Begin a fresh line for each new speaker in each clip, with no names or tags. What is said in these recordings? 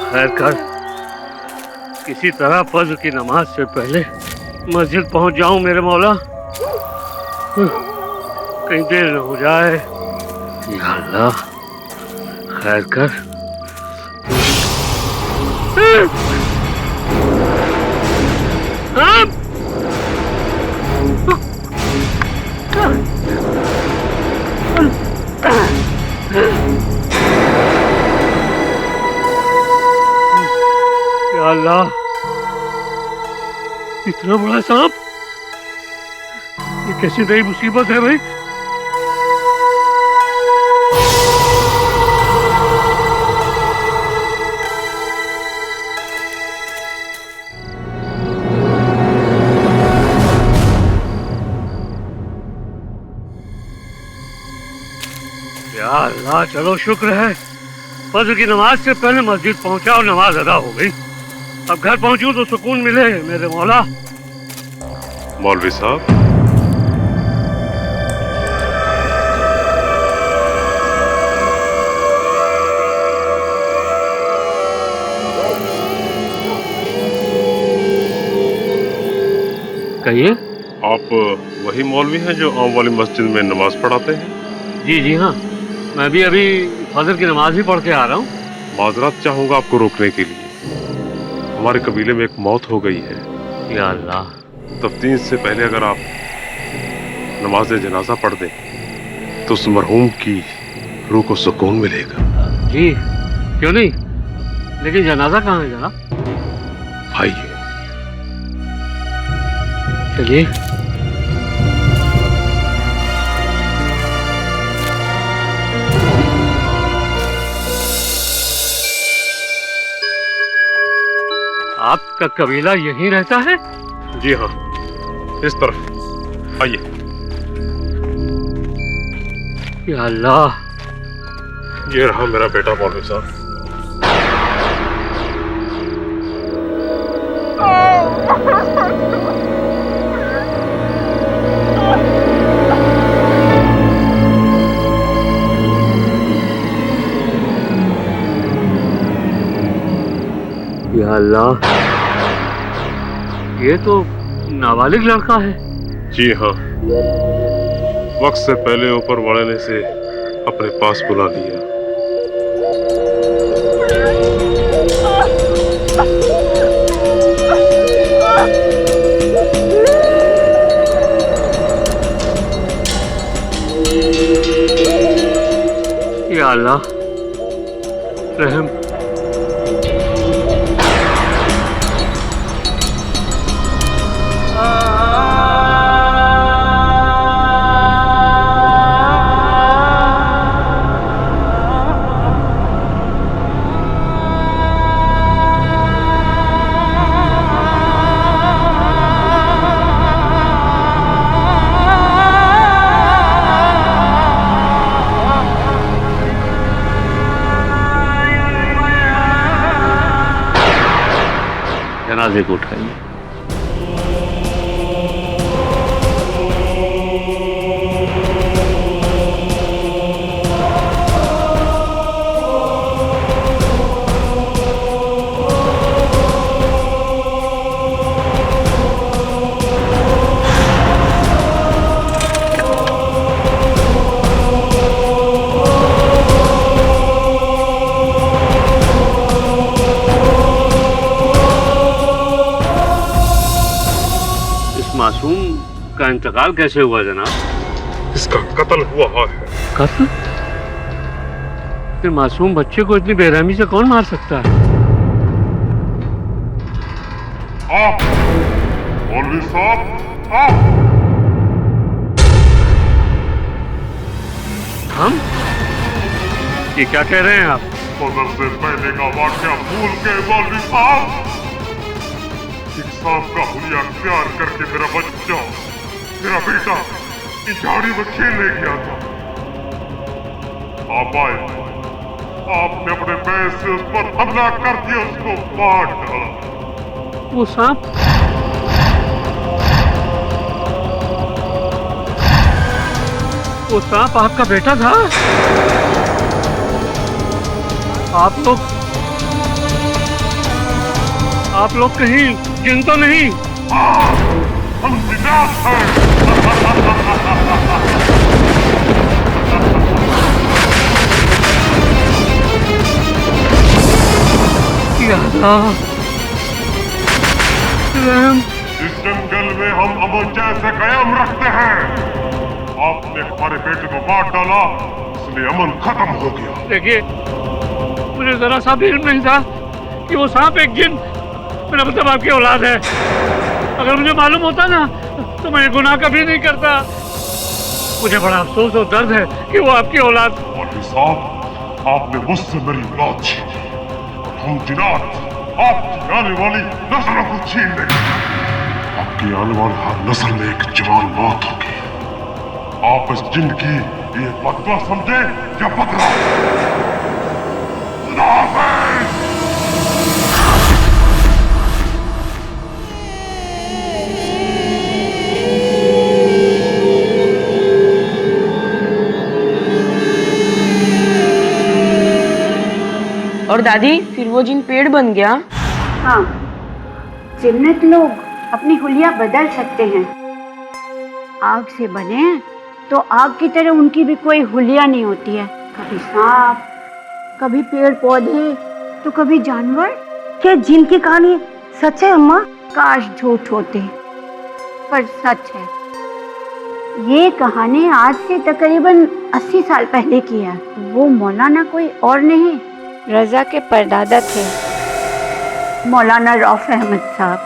खैर कर, किसी तरह फज्र की नमाज से पहले मस्जिद पहुंच जाऊं मेरे मौला, कहीं देर न हो जाए। या अल्लाह, खैर कर। या अल्लाह, इतना बड़ा सांप, ये कैसी नई मुसीबत है भाई। या अल्लाह, चलो शुक्र है फज्र की नमाज से पहले मस्जिद पहुंचा और नमाज अदा हो गई। अब घर पहुंचूं तो सुकून मिले मेरे मौला।
मौलवी साहब,
कहिए।
आप वही मौलवी हैं जो आम वाली मस्जिद में नमाज पढ़ाते हैं?
जी जी हाँ, मैं भी अभी फजर की नमाज ही पढ़ के आ रहा हूँ।
माजरत चाहूंगा आपको रोकने के लिए, हमारे कबीले में एक मौत हो गई है।
या अल्लाह।
तफ्तीश से पहले अगर आप नमाज जनाजा पढ़ दें तो उस मरहूम की रूह को सुकून मिलेगा।
जी क्यों नहीं, लेकिन जनाजा कहाँ है जनाब?
आइए।
चलिए। आपका कबीला यहीं रहता है?
जी हाँ, इस तरफ आइए।
या अल्लाह,
ये रहा मेरा बेटा मौलवी साहब।
या अल्लाह, ये तो नाबालिग लड़का है।
जी हाँ, वक्त से पहले ऊपर वाले ने से अपने पास बुला लिया।
या अल्लाह, रहम। जनाजे को उठाइए। मासूम का इंतकाल कैसे हुआ जनाब?
इसका कत्ल हुआ है।
कत्ल? फिर मासूम बच्चे को इतनी बेरहमी से कौन मार सकता है?
आप मौलवी साहब, आप।
हम? ये क्या कह रहे हैं आप?
फजर से पहले का वाक़या भूल के मौलवी साहब। इंसाफ का हुलिया अख्तियार करके मेरा बच्चा, मेरा बेटा इस झाड़ी में खेलने गया था। आप आए, आपने अपने पैर से उस पर हमला कर दिया, उसको मार डाला।
वो सांप? वो सांप आपका बेटा था? आप लोग आप लोग कहीं जिन तो नहीं?
हम जिन्नात हैं।
या अल्लाह, रहम।
इस जंगल में हम अमन जैसे कयाम रखते हैं। आपने हमारे बेटे को मार डाला, इसलिए अमन खत्म हो गया।
देखिए, मुझे जरा सा भी इल्म नहीं था कि वो सांप एक जिन, मेरा मतलब आपकी औलाद है। अगर मुझे मालूम होता ना तो मैं ये गुनाह कभी नहीं करता। मुझे बड़ा अफसोस और दर्द है कि वो आपकी औलाद।
मौलवी साहब, आपने मुझसे मेरी औलाद छीनी और हम जिन्नात आपकी आने वाली नस्लों को छीन लेंगे। आपकी आने वाली हर नस्ल में एक जवान मौत होगी। आप इस जिन की ये बदवा समझे या बदला? खुदा हाफिज।
और दादी, फिर वो जिन पेड़ बन गया?
हाँ, जिन्नत लोग अपनी हुलिया बदल सकते हैं। आग से बने तो आग की तरह उनकी भी कोई हुलिया नहीं होती है। कभी सांप, कभी पेड़ पौधे, तो कभी जानवर।
क्या जिन की कहानी सच है अम्मा?
काश झूठ होते, पर सच है। ये कहानी आज से तकरीबन 80 साल पहले की है। वो मौलाना कोई और नहीं, रजा के परदादा थे, मौलाना रऊफ अहमद साहब।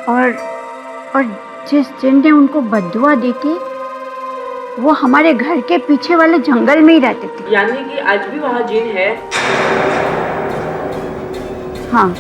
और जिस जिन ने उनको बद्दुआ दी थी, वो हमारे घर के पीछे वाले जंगल में ही रहते थे।
यानी कि आज भी वहाँ जिन है?
हाँ।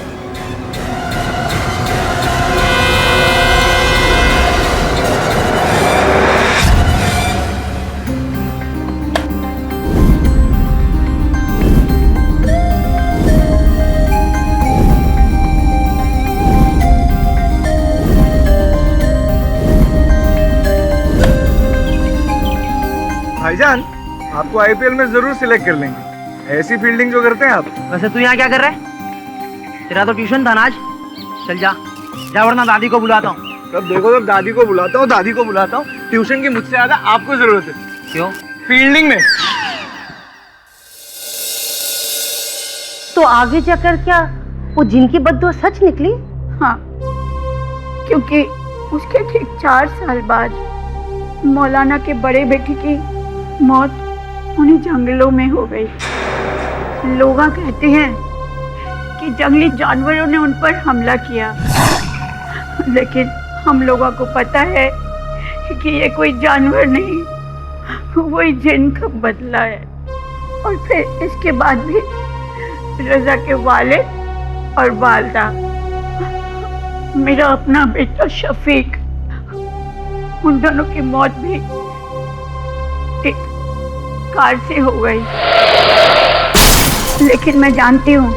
भाईजान, आपको आईपीएल में जरूर सिलेक्ट कर लेंगे। ऐसी फील्डिंग जो करते हैं आप।
वैसे तू यहाँ क्या कर रहा है? तेरा तो ट्यूशन था ना आज। चल जा जा, वरना दादी को बुलाता हूँ।
तब देखो, तब दादी को बुलाता हूँ, दादी को बुलाता हूँ। ट्यूशन की मुझसे ज्यादा आपको जरूरत है।
क्यों?
फील्डिंग में।
तो आगे जाकर क्या वो जिन की बद्दुआ सच निकली?
हाँ, क्योंकि उसके ठीक 4 साल बाद मौलाना के बड़े बेटे की मौत उन्हीं जंगलों में हो गई। लोग कहते हैं कि जंगली जानवरों ने उन पर हमला किया, लेकिन हम लोगों को पता है कि ये कोई जानवर नहीं, वही जिन का बदला है। और फिर इसके बाद भी रजा के वालिद और वालदा, मेरा अपना बेटा शफीक, उन दोनों की मौत भी एक कार से हो गई। लेकिन मैं जानती हूँ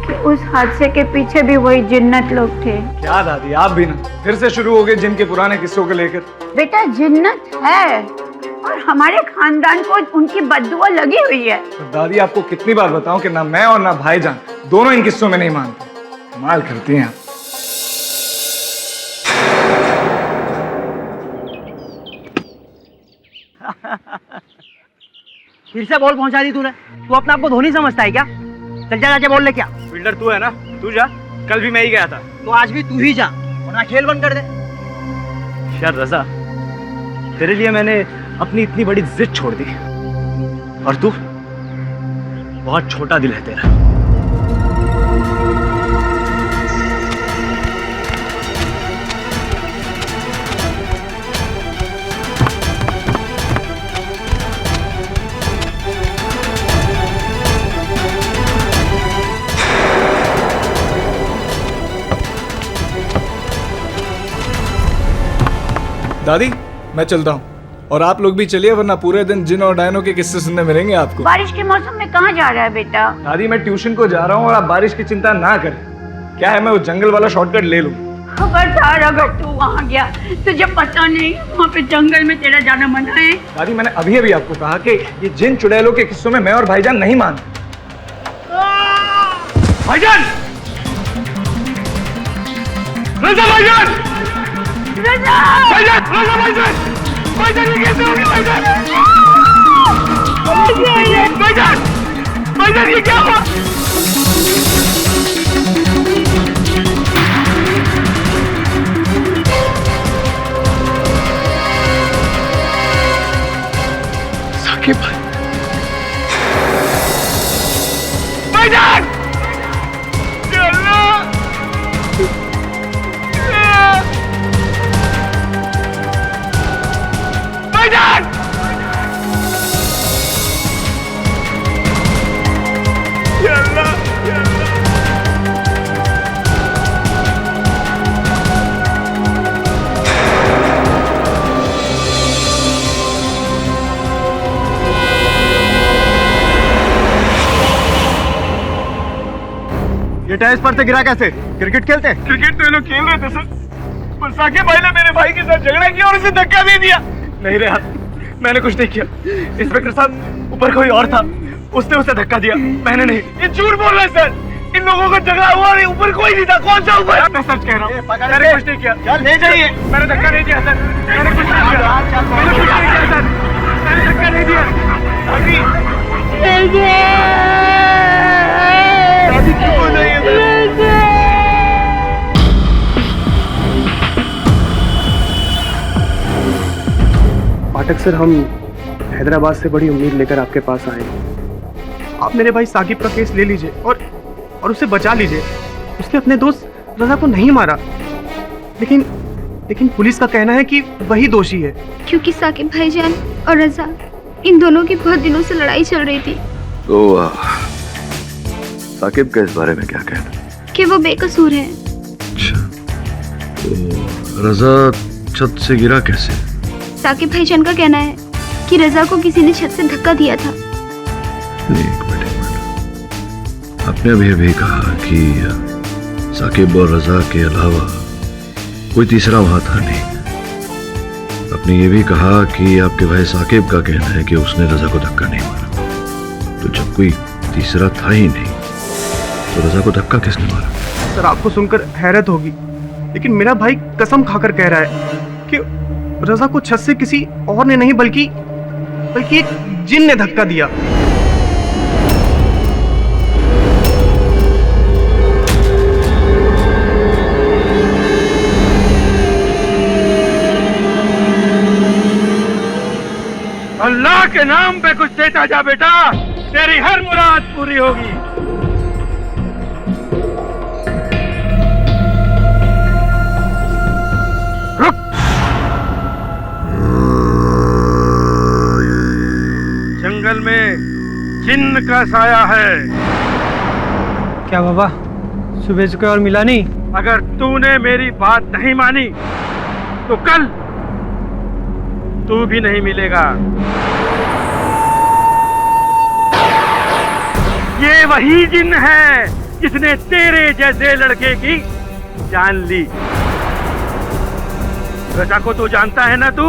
कि उस हादसे के पीछे भी वही जिन्नत लोग थे।
क्या दादी, आप भी ना फिर से शुरू हो गए जिन के पुराने किस्सों को लेकर।
बेटा, जिन्नत है और हमारे खानदान को उनकी बद्दुआ लगी हुई है।
तो दादी, आपको कितनी बार बताऊं कि ना मैं और ना भाईजान दोनों इन किस्सों में नहीं मानते। कमाल करती हैं आप।
फिर से बॉल पहुंचा दी तूने। तू अपने आप को धोनी समझता है क्या? चल जा, जाके बॉल ले क्या।
फील्डर तू है ना, तू जा। कल भी मैं ही गया था।
तो आज भी तू ही जा, वरना खेल बंद कर दे।
यार रजा, तेरे लिए मैंने अपनी इतनी बड़ी जिद छोड़ दी, और तू, बहुत छोटा दिल है तेरा। दादी, मैं चलता हूँ और आप लोग भी चलिए, वरना पूरे दिन जिन और डायनों के किस्से सुनने मिलेंगे आपको।
बारिश के मौसम में कहाँ जा रहा है बेटा?
दादी, मैं ट्यूशन को जा रहा हूँ और आप बारिश की चिंता ना करें। क्या है, मैं वो जंगल वाला शॉर्टकट ले लूँ।
खबरदार, अगर तू वहाँ गया तुझे पता नहीं वहाँ पे जंगल में तेरा जाना मना है।
दादी, मैंने अभी अभी आपको कहा कि ये जिन चुड़ैलों के किस्सों में मैं और भाईजान नहीं मानते। भाईजान!
रजा भाईजान! रजा! भाईजान! रजा भाईजान! भाईजान ये कैसे हो गया भाईजान? भाईजान! भाईजान ये क्या हुआ? साकिब भाई! भाईजान! भाईजान! या अल्लाह! या अल्लाह!
ये टाइल्स पर से गिरा कैसे? क्रिकेट खेलते?
क्रिकेट तो ये लोग खेल रहे थे सर, पर साकिब भाई ने मेरे भाई के साथ झगड़ा किया और उसे धक्का दे दिया।
नहीं रे यार, मैंने कुछ नहीं किया। इंस्पेक्टर साहब, ऊपर कोई और था, उसने उसे धक्का दिया, मैंने नहीं।
ये झूठ बोल रहे हैं सर, इन लोगों का झगड़ा हुआ और ऊपर कोई नहीं था। कौन सा ऊपर? मैं सच कह रहा हूँ, मैंने कुछ नहीं किया।
ले जाइए।
मैंने धक्का नहीं दिया सर, मैंने कुछ नहीं किया। मैंने कुछ नहीं किया सर, मैंने धक्का नहीं दिया। अभी क्यों बोल रही है सर?
पाठक सर, हम हैदराबाद से बड़ी उम्मीद लेकर आपके पास आए। आप मेरे भाई साकिब का केस ले लीजिए और उसे बचा लीजिए। उसने अपने दोस्त रजा को नहीं मारा, लेकिन पुलिस का कहना है कि वही दोषी है।
क्योंकि साकिब भाईजान और रजा, इन दोनों की बहुत दिनों से लड़ाई चल रही थी।
तो साकिब का इस बारे में क्या कहना?
कि वो बेकसूर है।
अच्छा, तो रजा छत से गिरा कैसे?
साकिब भाईजान का कहना है कि रजा को किसी ने छत से धक्का दिया था।
एक मिनट। आपने अभी कहा कि साकिब और रजा के अलावा कोई तीसरा वहां था नहीं। आपने ये भी कहा कि आपके भाई साकिब का कहना है कि उसने रजा को धक्का नहीं मारा। तो जब कोई तीसरा था ही नहीं, तो रजा को धक्का किसने मारा?
सर, आपको सुनकर हैरत होगी, लेकिन मेरा भाई कसम खाकर कह रहा है कि रजा को छत से किसी और ने नहीं बल्कि एक जिन ने धक्का दिया।
अल्लाह के नाम पे कुछ देता जा बेटा, तेरी हर मुराद पूरी होगी। रुक! जंगल में जिन्न का साया है।
क्या बाबा, सुबह से कोई और मिला नहीं?
अगर तूने मेरी बात नहीं मानी तो कल तू भी नहीं मिलेगा। ये वही जिन्न है जिसने तेरे जैसे लड़के की जान ली। रजा को तो जानता है ना तू?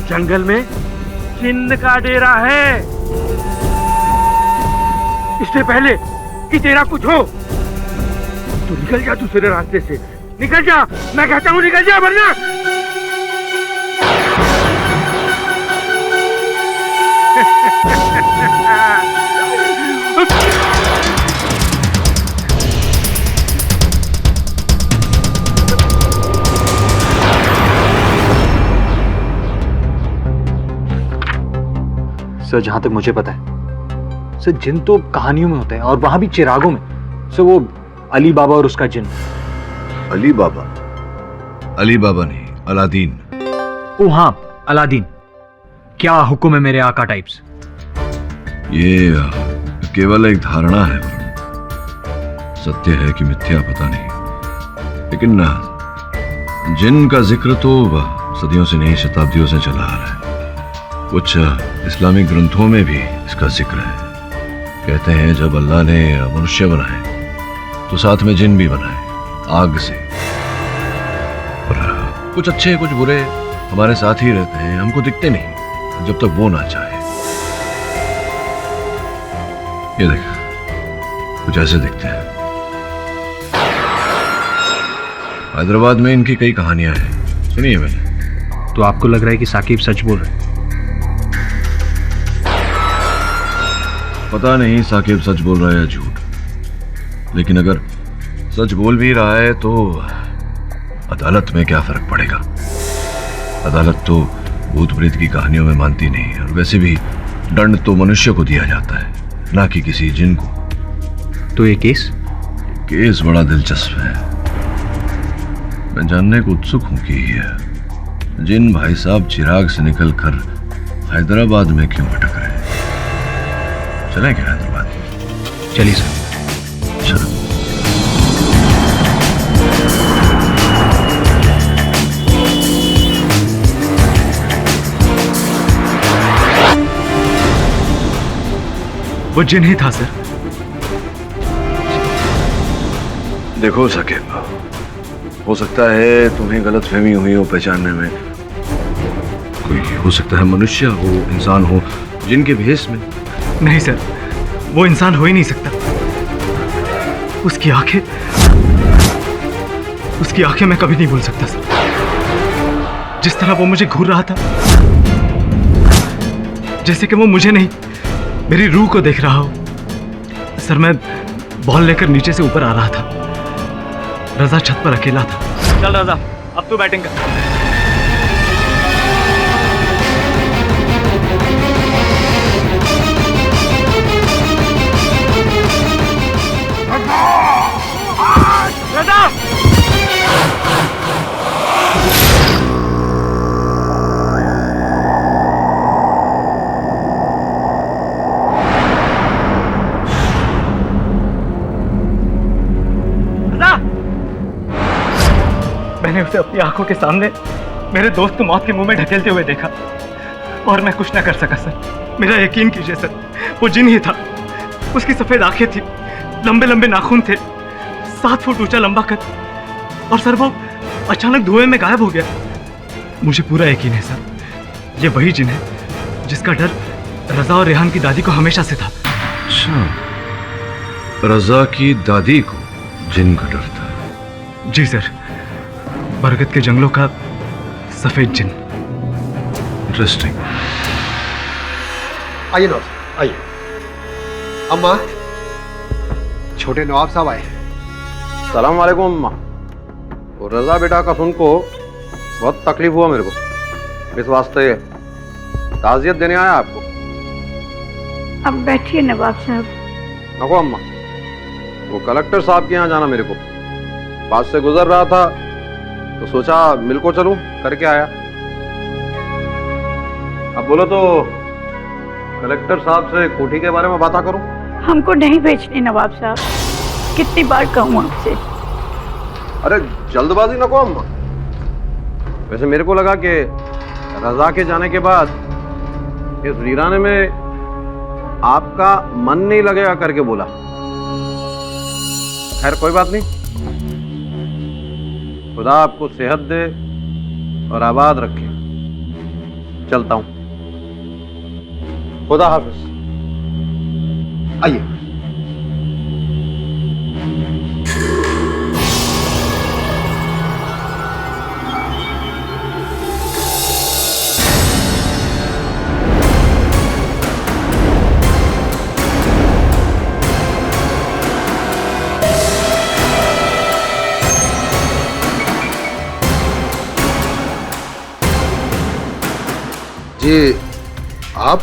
जंगल में जिन्न का डेरा है। इससे पहले कि तेरा कुछ हो, तू निकल जा दूसरे रास्ते से। निकल जा, मैं कहता हूँ निकल जा, वरना
सर, जहां तक मुझे पता है सर, जिन तो कहानियों में होते हैं और वहां भी चिरागों में। सर, वो अली बाबा और उसका जिन।
अली बाबा? अली बाबा नहीं, अलादीन।
ओ हाँ, अलादीन। क्या हुक्म है मेरे आका टाइप्स?
ये केवल एक धारणा है, सत्य है कि मिथ्या पता नहीं। लेकिन ना, जिन का जिक्र तो सदियों से नहीं, शताब्दियों से चला आ रहा है। कुछ इस्लामिक ग्रंथों में भी इसका जिक्र है। कहते हैं जब अल्लाह ने मनुष्य बनाए तो साथ में जिन भी बनाए, आग से। और कुछ अच्छे कुछ बुरे हमारे साथ ही रहते हैं, हमको दिखते नहीं जब तक वो ना चाहे। ये देख, कुछ ऐसे दिखते हैं। हैदराबाद में इनकी कई कहानियां हैं, सुनिए मैंने।
तो आपको लग रहा है कि साकिब सच बोल रहे हैं?
पता नहीं साकिब सच बोल रहा है या झूठ, लेकिन अगर सच बोल भी रहा है तो अदालत में क्या फर्क पड़ेगा? अदालत तो भूत प्रेत की कहानियों में मानती नहीं, और वैसे भी दंड तो मनुष्य को दिया जाता है, ना कि किसी जिन को।
तो ये केस
बड़ा दिलचस्प है। मैं जानने को उत्सुक हूं कि जिन भाई साहब चिराग से निकलकर हैदराबाद में क्यों भटक रहे हैं। चलें क्या हैदराबाद?
चलिए सर।
चलो।
वो जिन ही था सर।
देखो साकिब, हो सकता है तुम्हें गलतफहमी हुई हो पहचानने में। कोई हो सकता है मनुष्य हो, इंसान हो, जिनके भेष में।
नहीं सर, वो इंसान हो ही नहीं सकता। उसकी आंखें मैं कभी नहीं भूल सकता सर। जिस तरह वो मुझे घूर रहा था, जैसे कि वो मुझे नहीं, मेरी रूह को देख रहा हो। सर, मैं बॉल लेकर नीचे से ऊपर आ रहा था। रजा छत पर अकेला था। चल रजा, अब तू बैटिंग कर। मैंने उसे अपनी आंखों के सामने मेरे दोस्त को मौत के मुंह में ढकेलते हुए देखा, और मैं कुछ ना कर सका सर। मेरा यकीन कीजिए सर, वो जिन ही था। उसकी सफेद आंखें थी, लंबे लंबे नाखून थे, 7 फुट ऊंचा लंबा कद, और सर वो अचानक धुएं में गायब हो गया। मुझे पूरा यकीन है सर, ये वही जिन है जिसका डर रजा और रेहान की दादी को हमेशा से था।
अच्छा, रजा की दादी को जिन का डर था?
जी सर, बरगद के जंगलों का सफेद जिन।
इंटरेस्टिंग।
आइए नवाब, आइए। अम्मा, छोटे नवाब साहब आए हैं।
सलाम वालेकुम अम्मा। वो रजा बेटा का सुन को बहुत तकलीफ हुआ मेरे को, इस वास्ते ताज़ियत देने आया आपको।
अब बैठिए नवाब साहब।
नको अम्मा, वो कलेक्टर साहब के यहाँ जाना मेरे को, पास से गुजर रहा था तो सोचा मिल को चलूं, करके आया। अब बोलो तो कलेक्टर साहब से कोठी के बारे में बात करूं?
हमको नहीं बेचनी नवाब साहब, कितनी बार कहूँ आपसे।
अरे जल्दबाजी नको अम्मा। वैसे मेरे को लगा कि रजा के जाने के बाद इस वीराने में आपका मन नहीं लगेगा करके बोला। खैर कोई बात नहीं, खुदा आपको सेहत दे और आबाद रखे। चलता हूं, खुदा हाफिज।
आइए। जी आप?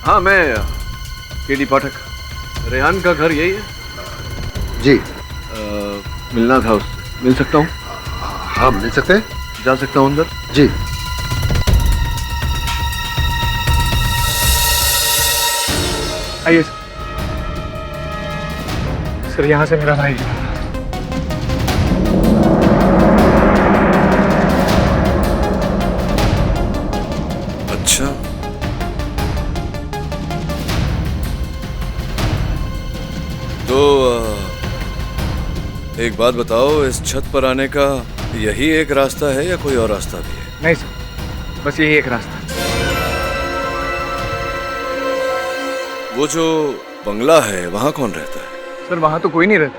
हाँ, मैं केडी पाठक। रेहान का घर यही है?
जी।
मिलना था उससे, मिल सकता हूँ?
हाँ मिल सकते हैं।
जा सकता हूँ अंदर?
जी।
आइए सर, यहाँ से मेरा भाई।
अच्छा, तो एक बात बताओ, इस छत पर आने का यही एक रास्ता है या कोई और रास्ता भी है?
नहीं सर, बस यही एक रास्ता।
वो जो बंगला है वहां कौन रहता है?
सर वहां तो कोई नहीं रहता,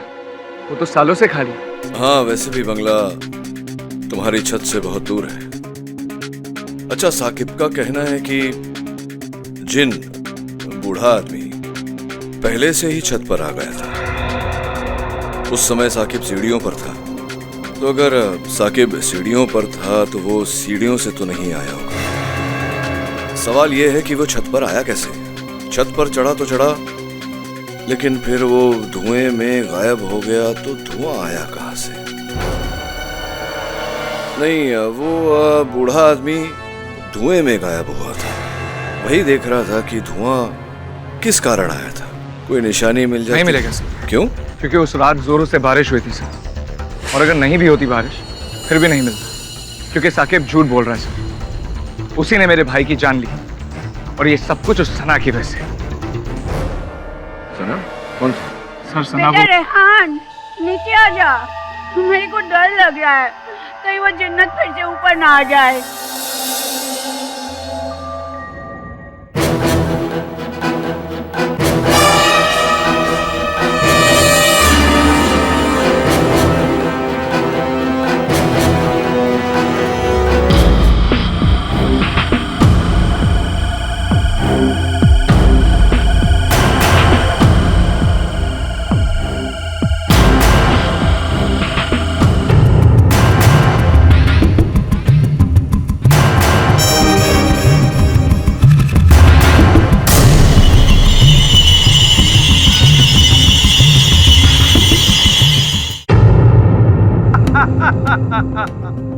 वो तो सालों से खाली है।
हाँ, वैसे भी बंगला तुम्हारी छत से बहुत दूर है। अच्छा, साकिब का कहना है कि जिन बूढ़ा आदमी पहले से ही छत पर आ गया था। उस समय साकिब सीढ़ियों पर था, तो अगर साकिब सीढ़ियों पर था तो वो सीढ़ियों से तो नहीं आया होगा। सवाल यह है कि वो छत पर आया कैसे? छत पर चढ़ा तो चढ़ा, लेकिन फिर वो धुएं में गायब हो गया, तो धुआं आया कहां से? नहीं, वो बूढ़ा आदमी धुएं में गायब हुआ था। वही देख रहा था कि धुआं किस कारण आया था। कोई निशानी मिल जाए?
नहीं मिलेगा सर।
क्यों?
क्योंकि उस रात जोरों से बारिश हुई थी सर, और अगर नहीं भी होती बारिश फिर भी नहीं मिलता, क्योंकि साकिब झूठ बोल रहा है सर। उसी ने मेरे भाई की जान ली, और ये सब कुछ उस सना की वजह से।
सना? कौन
सर? सना
बेटा रेहान, नीचे आ जा। मेरे को डर लग रहा है, कहीं वो जन्नत फिर से ऊपर ना आ जाए।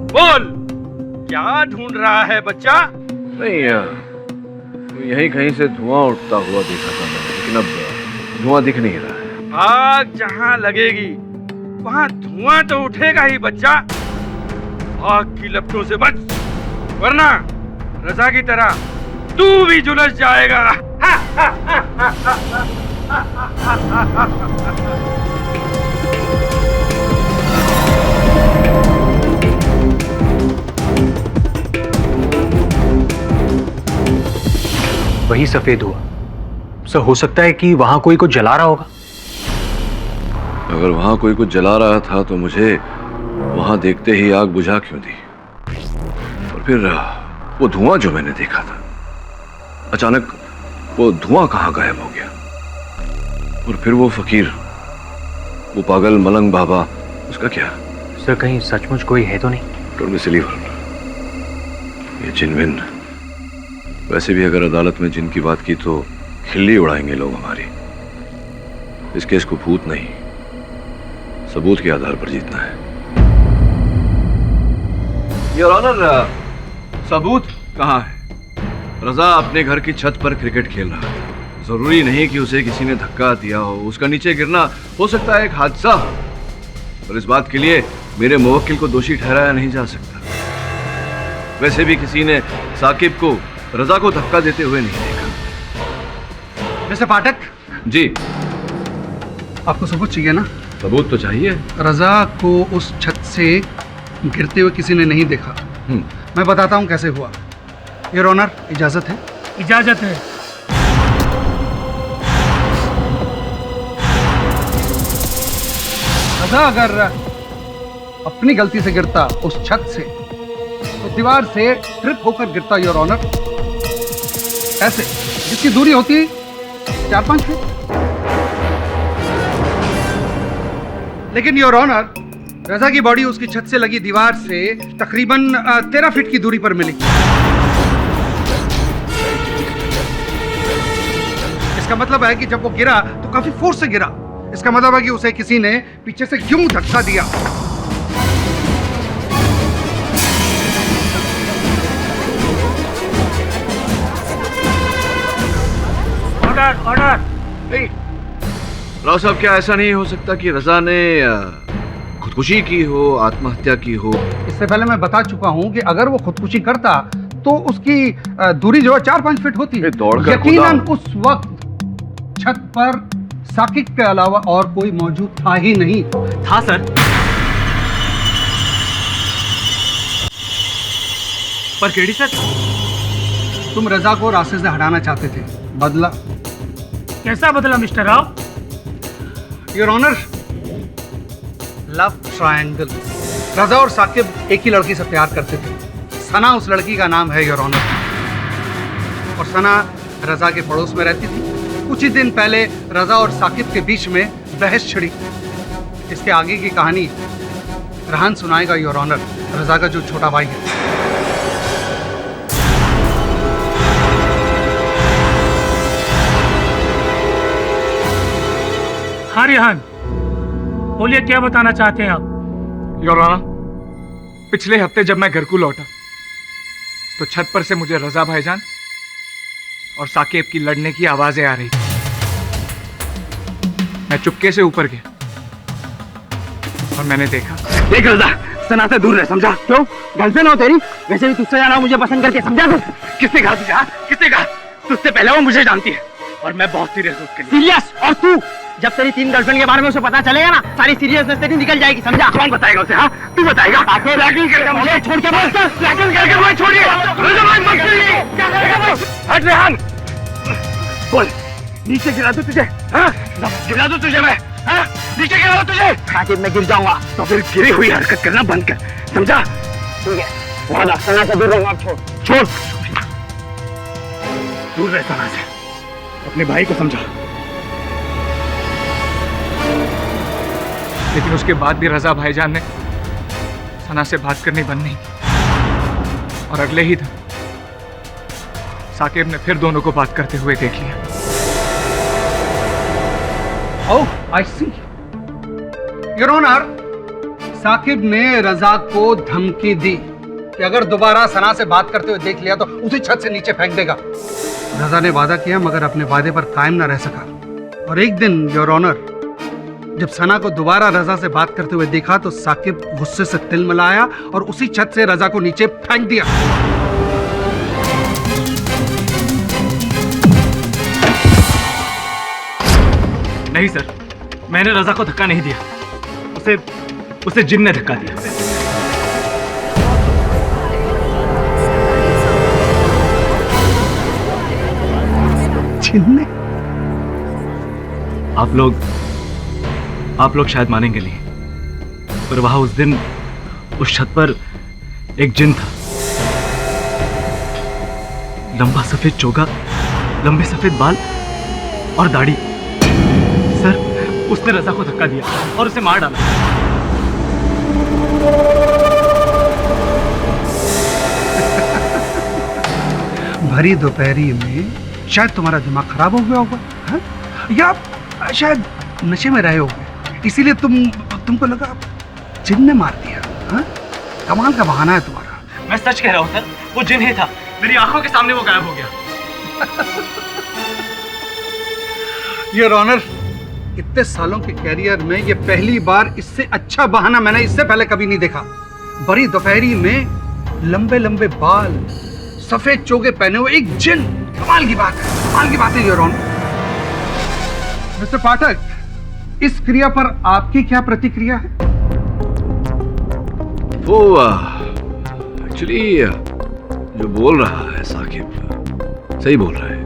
बोल, क्या ढूंढ रहा है बच्चा?
नहीं, यहीं कहीं से धुआं उठता हुआ देखा था मैंने, लेकिन अब धुआं दिख नहीं रहा है।
आग जहां लगेगी वहां धुआं तो उठेगा ही बच्चा। आग की लपटों से बच, वरना रजा की तरह तू भी झुलस जाएगा।
वही सफेद हुआ सर। हो सकता है कि वहां कोई कुछ जला रहा होगा।
अगर वहां कोई कुछ जला रहा था तो मुझे वहां देखते ही आग बुझा क्यों दी? और फिर वो धुआं जो मैंने देखा था, अचानक वो धुआं कहां गायब हो गया? और फिर वो फकीर, वो पागल मलंग बाबा, उसका क्या?
सर, कहीं सचमुच कोई है तो नहीं?
Don't be silly. ये जिन वैसे भी अगर अदालत में जिन की बात की तो खिल्ली उड़ाएंगे लोग हमारी। इस केस को भूत नहीं, सबूत के आधार पर जीतना है। योर ऑनर, सबूत कहाँ है? रजा अपने घर की छत पर क्रिकेट खेल रहा है। जरूरी नहीं कि उसे किसी ने धक्का दिया हो। उसका नीचे गिरना हो सकता है एक हादसा, और इस बात के लिए मेरे मुवक्किल को दोषी ठहराया नहीं जा सकता। वैसे भी किसी ने साकिब को रजा को धक्का देते हुए नहीं देखा।
मिस्टर पाठक
जी,
आपको सबूत चाहिए ना?
सबूत तो चाहिए।
रजा को उस छत से गिरते हुए किसी ने नहीं देखा। मैं बताता हूँ कैसे हुआ। योर ऑनर, इजाजत है?
इजाजत है।
रजा अगर अपनी गलती से गिरता उस छत से, तो दीवार से ट्रिप होकर गिरता योर ऑनर, ऐसे, जिसकी दूरी होती 4-5 फीट। लेकिन योर ऑनर, रजा की बॉडी उसकी छत से लगी दीवार से तकरीबन 13 फीट की दूरी पर मिली। इसका मतलब है कि जब वो गिरा तो काफी फोर्स से गिरा। इसका मतलब है कि उसे किसी ने पीछे से क्यों धक्का दिया।
ऑर्डर।
राव साहब, क्या ऐसा नहीं हो सकता कि रजा ने खुदकुशी की हो, आत्महत्या की हो?
इससे पहले मैं बता चुका हूं कि अगर वो खुदकुशी करता तो उसकी दूरी जो है 4-5 फीट होती। यकीनन उस वक्त छत पर साकिब के अलावा और कोई मौजूद था ही नहीं।
था सर, पर केडी सर,
तुम रजा को रास्ते से हटाना चाहते थे। बदला?
कैसा बदला mister Rao?
Your honour, love triangle. Raza और साकिब एक ही लड़की से प्यार करते थे। सना उस लड़की का नाम है, योर ऑनर। और सना रजा के पड़ोस में रहती थी। कुछ ही दिन पहले रजा और साकिब के बीच में बहस छिड़ी। इसके आगे की कहानी रहन सुनाएगा योर ऑनर, रजा का जो छोटा भाई है।
हाँ रिहान, बोलिए क्या बताना चाहते हैं आप?
योर ऑनर, पिछले हफ्ते जब मैं घर को लौटा तो छत पर से मुझे रजा भाईजान और साकिब की लड़ने की आवाजें आ रही थी। मैं चुपके से ऊपर गया और मैंने देखा।
देख रजा, सना से दूर रह, समझा? क्यों? गर्लफ्रेंड हो तेरी? वैसे भी तुझसे जाना मुझे पसंद करके, समझा तू? किसने कहा तुझे? किसने कहा? तुझसे पहले वो मुझे जानती है और मैं बहुत सीरियस हूँ उसके लिए। सीरियस? और तू? जब तेरी 3 गर्लफ्रेंड के बारे में उसे पता चलेगा ना, सारी सीरियसनेस तेरी निकल जाएगी, समझा? कौन बताएगा उसे? हाँ, तू बताएगा? रैगिंग करके मुझे छोड़ के बोल, रैगिंग करके मुझे छोड़िए। हट रेहान, बोल, नीचे गिरा दूं तुझे? हाँ, गिरा दूं तुझे मैं? हाँ, नीचे गिरा दूं तुझे? साकिब मैं गिर जाऊंगा तो फिर गिरी हुई हरकत करना बंद कर, समझा? ठीक है, वादा, सना से दूर रहूंगा। छोड़ छोड़, दूर रह सना से, अपने भाई को समझा।
लेकिन उसके बाद भी रजा भाईजान ने सना से बात करनी बंद नहीं की और अगले ही दिन साकिब ने फिर दोनों को बात करते हुए देख लिया।
ओह, आई सी। योर ऑनर, साकिब ने रजा को धमकी दी कि अगर दोबारा सना से बात करते हुए देख लिया तो उसी छत से नीचे फेंक देगा। रजा ने वादा किया मगर अपने वादे पर कायम न रह सका। और एक दिन योर ऑनर, जब सना को दोबारा रजा से बात करते हुए देखा तो साकिब गुस्से से तिलमिलाया और उसी छत से रजा को नीचे फेंक दिया।
नहीं सर, मैंने रजा को धक्का नहीं दिया, उसे जिन ने धक्का दिया।
जिन ने?
आप लोग शायद मानेंगे नहीं, पर वहां उस दिन उस छत पर एक जिन था। लंबा सफेद चोगा, लंबे सफेद बाल और दाढ़ी। सर, उसने रजा को धक्का दिया और उसे मार डाला।
भरी दोपहरी में शायद तुम्हारा दिमाग खराब हो गया होगा, हाँ? या शायद नशे में रहे होगे, इसीलिए तुमको लगा जिन ने मार दिया, हाँ? कमाल का बहाना है तुम्हारा।
मैं सच कह रहा हूं सर, वो जिन ही था, मेरी आंखों के सामने वो गायब हो गया।
योर ऑनर, इतने सालों के कैरियर में ये पहली बार इससे अच्छा बहाना मैंने इससे पहले कभी नहीं देखा। बड़ी दोपहरी में लंबे लंबे बाल, सफेद चोगे पहने हुए एक जिन, कमाल की बात है, कमाल की बात है योर ऑनर। मिस्टर पाठक, इस क्रिया पर आपकी क्या प्रतिक्रिया है?
वो एक्चुअली जो बोल रहा है साकिब सही बोल रहा है।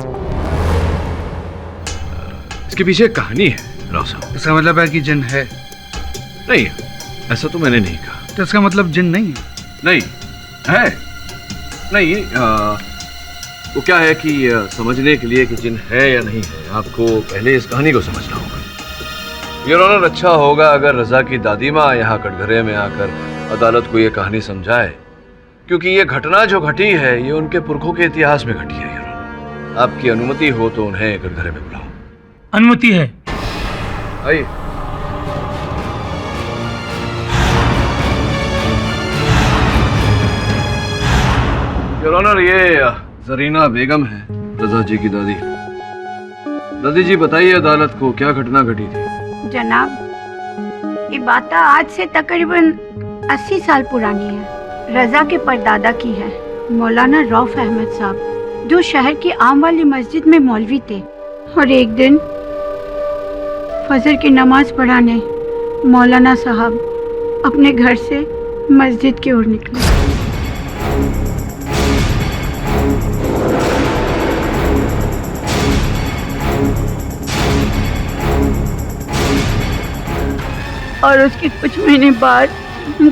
इसके पीछे एक कहानी है राव साहब।
इसका मतलब है कि जिन है?
नहीं, ऐसा तो मैंने नहीं कहा।
तो इसका मतलब जिन नहीं है?
नहीं है, नहीं। वो क्या है कि समझने के लिए कि जिन है या नहीं है, आपको पहले इस कहानी को समझना होगा। योर ऑनर, अच्छा होगा अगर रजा की दादी माँ यहाँ कटघरे में आकर अदालत को ये कहानी समझाए, क्योंकि ये घटना जो घटी है ये उनके पुरखों के इतिहास में घटी है। योर ऑनर, आपकी अनुमति हो तो उन्हें कटघरे में बुलाओ।
अनुमति है।
आइए। योर ऑनर, ये जरीना बेगम है, रजा जी की दादी। दादी जी, बताइए अदालत को क्या घटना घटी थी?
जनाब, ये बात आज से तकरीबन 80 साल पुरानी है। रजा के परदादा की है, मौलाना रऊफ अहमद साहब, जो शहर की आम वाली मस्जिद में मौलवी थे। और एक दिन फजर की नमाज पढ़ाने मौलाना साहब अपने घर से मस्जिद की ओर निकले। और उसके कुछ महीने बाद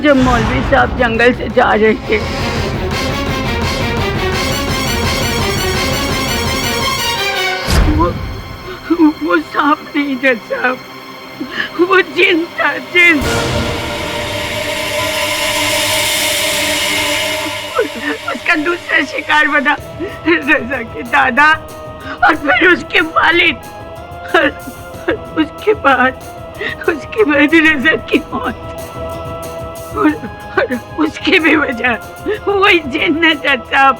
जब मौलवी साहब जंगल से जा रहे थे, वो सांप नहीं जज साहब, वो जिन था, जिन। उसका दूसरा शिकार बना रजा के दादा और फिर उसके वालिद, और उसके बाद रजा की मौत, और उसकी भी वजह वही जिन है जज साहब।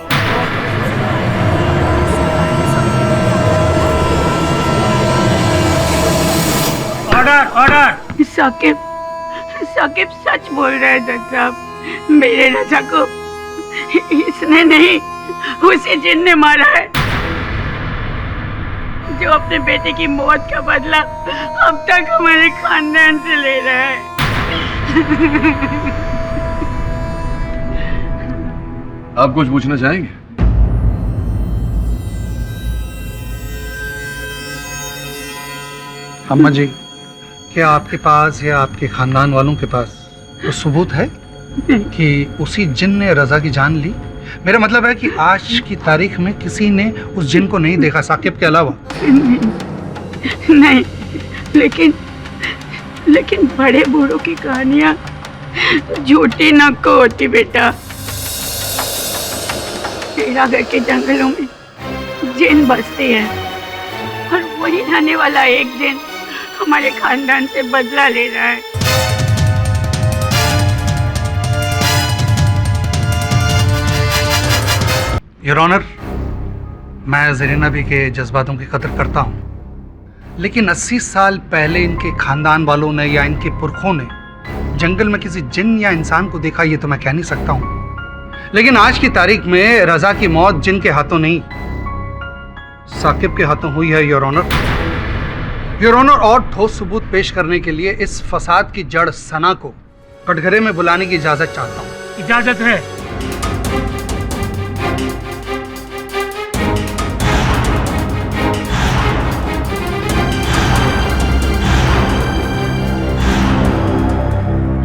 Order order.
साकिब सच बोल रहे हैं जज साहब, मेरे रजा को इसने नहीं, उसे जिन ने मारा है, जो अपने बेटे की मौत का बदला अब तक हमारे खानदान से ले रहा है।
आप कुछ पूछना चाहेंगे?
अम्मा जी, क्या आपके पास या आपके खानदान वालों के पास तो सबूत है कि उसी जिन ने रजा की जान ली? मेरा मतलब है कि आज की तारीख में किसी ने उस जिन को नहीं देखा साकिब के अलावा?
नहीं, लेकिन बड़े बूढ़ों की कहानियां झूठी न को होती बेटा। तेरागढ़ के जंगलों में जिन बसते हैं, और वही रहने वाला एक जिन हमारे खानदान से बदला ले रहा है।
योर ऑनर, मैं ज़रीना भी के जज्बातों की कदर करता हूँ, लेकिन 80 साल पहले इनके खानदान वालों ने या इनके पुरखों ने जंगल में किसी जिन या इंसान को देखा, ये तो मैं कह नहीं सकता हूँ। लेकिन आज की तारीख में रजा की मौत जिन के हाथों नहीं, साकिब के हाथों हुई है योर ऑनर। योर ऑनर, और ठोस सबूत पेश करने के लिए इस फसाद की जड़ सना को कटघरे में बुलाने की इजाजत चाहता हूँ।
इजाजत है।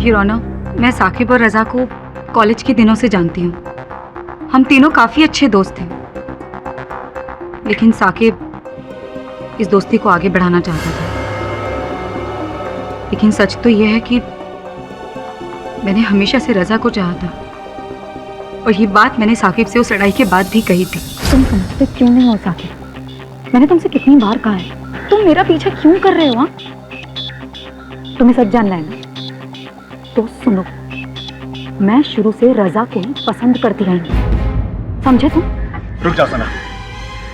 योर ऑनर, मैं साकिब और रजा को कॉलेज के दिनों से जानती हूँ। हम तीनों काफी अच्छे दोस्त थे, लेकिन साकिब इस दोस्ती को आगे बढ़ाना चाहता था। लेकिन सच तो यह है कि मैंने हमेशा से रजा को चाहा था, और ये बात मैंने साकिब से उस लड़ाई के बाद भी कही थी।
तुम समझते क्यों नहीं हो साकिब? मैंने तुमसे कितनी बार कहा है, तुम मेरा पीछा क्यों कर रहे हो? हाँ, तुम्हें सच जानना है ना? तो सुनो, मैं शुरू से रजा को पसंद करती रही हूँ, समझे तुम?
रुक जाओ सना,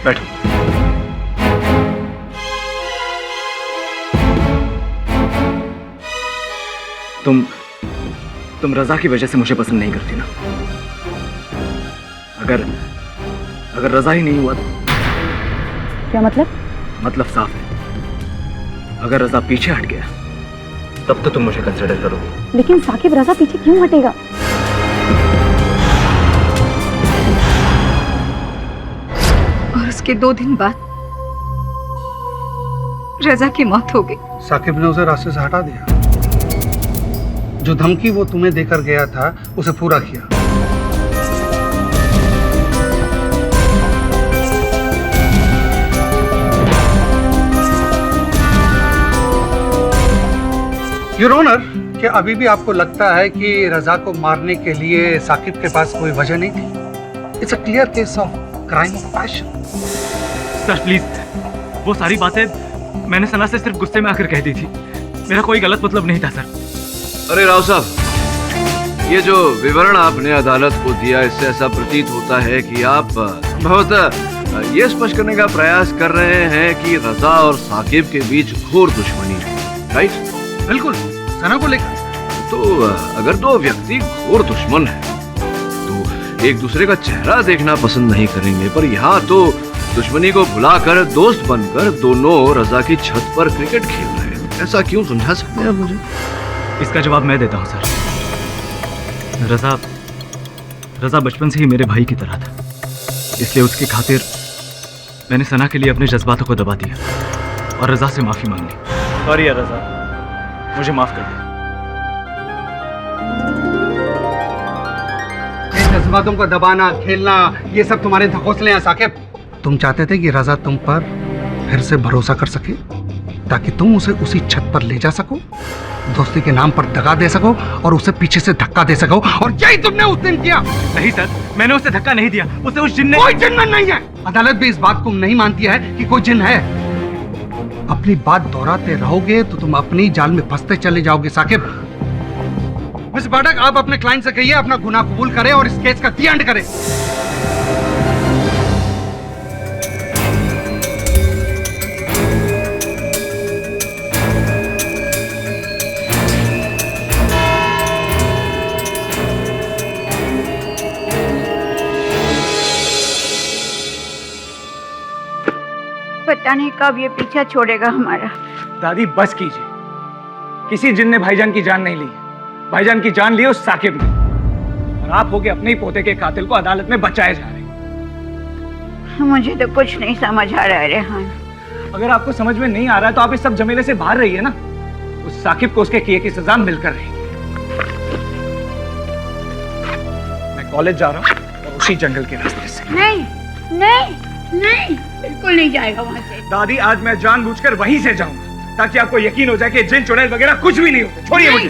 बैठो। तुम रजा की वजह से मुझे पसंद नहीं करती ना? अगर रजा ही नहीं हुआ तो?
क्या मतलब?
मतलब साफ है, अगर रजा पीछे हट गया तब तो तुम मुझे कंसिडर करोगे।
लेकिन साकिब रजा पीछे क्यों हटेगा?
और उसके 2 दिन बाद रजा की मौत हो गई।
साकिब ने उसे रास्ते से हटा दिया। जो धमकी वो तुम्हें देकर गया था उसे पूरा किया। योर ऑनर, क्या अभी भी आपको लगता है कि रजा को मारने के लिए साकिब के पास कोई वजह नहीं थी? It's a clear case of crime of passion.
Sir please, वो सारी बातें मैंने सना से सिर्फ गुस्से में आकर कह दी थी। मेरा कोई गलत मतलब नहीं था सर।
अरे राव साहब, ये जो विवरण आपने अदालत को दिया, इससे ऐसा प्रतीत होता है कि आप बहुत ये स्पष्ट करने का प्रयास कर रहे हैं कि रजा और साकिब के बीच घोर दुश्मनी है, राइट?
बिल्कुल, सना को लेकर।
तो अगर 2 व्यक्ति घोर दुश्मन हैं, तो एक दूसरे का चेहरा देखना पसंद नहीं करेंगे, पर यहाँ तो दुश्मनी को भुलाकर दोस्त बनकर दोनों रजा की छत पर क्रिकेट खेल रहे हैं। ऐसा क्यों? समझा सकते हैं मुझे?
इसका जवाब मैं देता हूँ सर। रजा बचपन से ही मेरे भाई की तरह था, इसलिए उसकी खातिर मैंने सना के लिए अपने जज्बातों को दबा दिया और रजा से माफी मांग ली। सॉरी यार रजा, मुझे माफ कर दे।
जज्बातों को दबाना, खेलना, ये सब तुम्हारे धकोसले हैं साकिब। तुम चाहते थे कि रजा तुम पर फिर से भरोसा कर सके ताकि तुम उसे उसी छत पर ले जा सको, दोस्ती के नाम पर दगा दे सको और उसे पीछे से धक्का दे सको, और यही तुमने उस दिन किया।
नहीं सर, मैंने उसे धक्का नहीं दिया, उसे उस जिन ने।
कोई जिन नहीं है। अदालत भी इस बात को नहीं मानती है कि कोई जिन है। अपनी बात दोहराते रहोगे तो तुम अपनी जाल में फंसते चले जाओगे साकिब। मिस पाठक, आप अपने क्लाइंट से कहिए अपना गुनाह कबूल करे और इस केस का दी एंड करे।
पता नहीं कब ये पीछा छोड़ेगा हमारा।
दादी बस कीजिए, किसी जिन ने भाईजान की जान नहीं ली, भाईजान की जान ली उस साकिब ने, और आप होके अपने ही पोते के कातिल को अदालत में बचाए जा रहे हैं।
मुझे तो कुछ नहीं समझ आ रहा है रेहान।
अगर आपको समझ में नहीं आ रहा है तो आप इस सब झमेले से बाहर रहिए ना, उस साकिब को उसके किए की सजा मिलकर रहेगी। मैं कॉलेज जा रहा हूँ और उसी जंगल के रास्ते से।
नहीं नहीं नहीं, बिल्कुल नहीं जाएगा वहां से।
दादी, आज मैं जानबूझकर वहीं से जाऊंगा ताकि आपको यकीन हो जाए कि जिन चुड़ैल वगैरह कुछ भी नहीं होते। छोड़िए मुझे।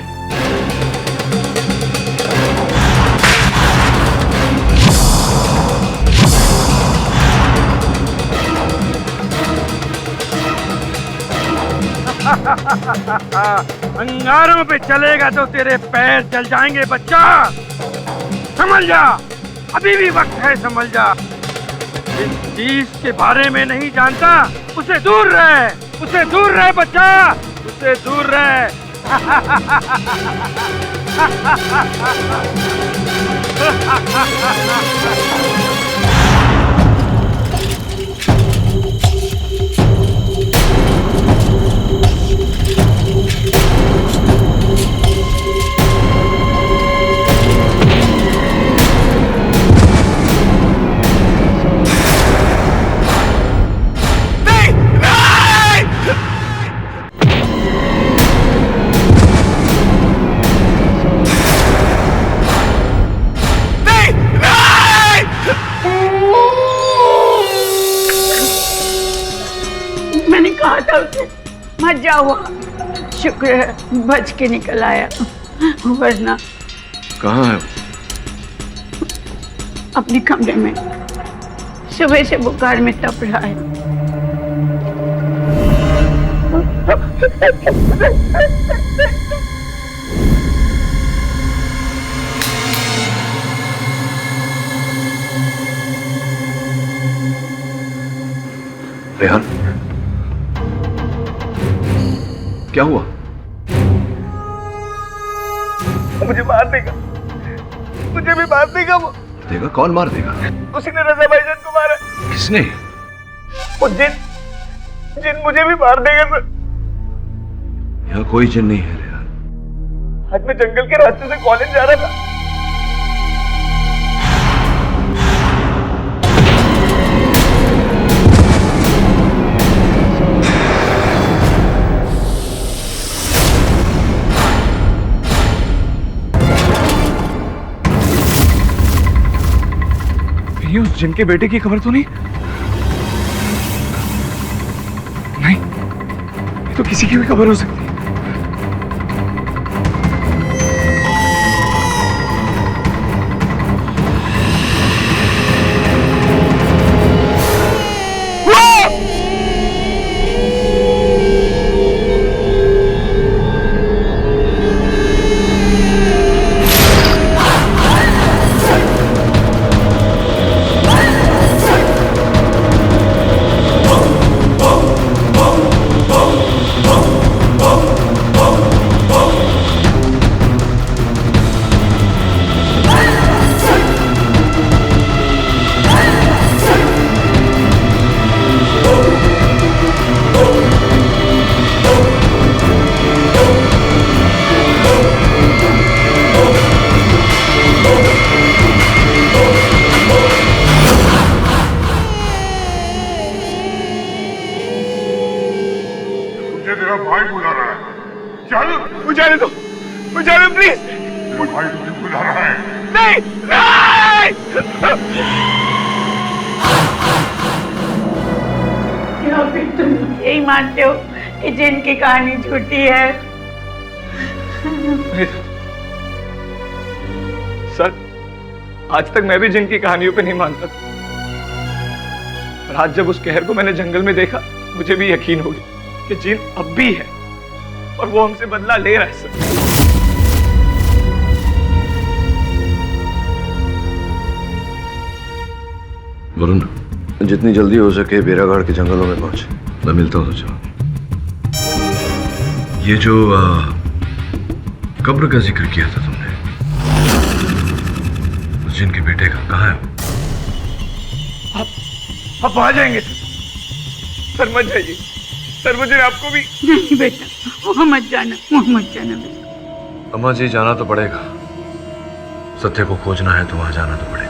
अंगारों पे चलेगा तो तेरे पैर जल जाएंगे बच्चा, समझ जा, अभी भी वक्त है, समझ जा। जिस चीज के बारे में नहीं जानता उसे दूर रहे, उसे दूर रहे बच्चा, उसे दूर रहे।
मैंने कहा था उसे मत जाओ, शुक्र है बच के निकल आया, वरना।
कहाँ है?
अपने कमरे में, सुबह से बुखार में तप रहा है।
रेहान, क्या हुआ?
मुझे मार देगा, मुझे भी मार देगा। वो
देगा? कौन मार देगा?
उसी ने रजा भाईजान को मारा।
किसने?
वो जिन मुझे भी मार देगा सर।
यहाँ कोई जिन नहीं है रेहान।
आज मैं जंगल के रास्ते से कॉलेज जा रहा था। उस जिन के बेटे की खबर तो नहीं? नहीं, ये तो किसी की भी खबर हो सकती है।
तेरा भाई बुला रहा है, चल।
मुझे दो, मुझे प्लीज।
तेरा भाई तुझे बुला रहा है।
नहीं, नहीं!
या फिर तुम यही मानते हो कि जिन की कहानी झूठी है?
सर, आज तक मैं भी जिन की कहानियों पे नहीं मानता था, और आज जब उस कहर को मैंने जंगल में देखा, मुझे भी यकीन हो गया कि जिन अब भी है और वो हमसे बदला ले रहा है। सर,
वरुण, जितनी जल्दी हो सके बेरागढ़ के जंगलों में पहुंचे। मैं मिलता हूं तुझे। ये जो कब्र का जिक्र किया था तुमने, उस जिनके बेटे का, कहाँ है वो?
आप वहां जाएंगे सर? सर मत जाइए सर, मुझे आपको भी
नहीं बेटा, वहाँ मत जाना, वहाँ मत जाना बेटा।
अम्मा जी, जाना तो पड़ेगा। सत्य को खोजना है तो वहां जाना तो पड़ेगा।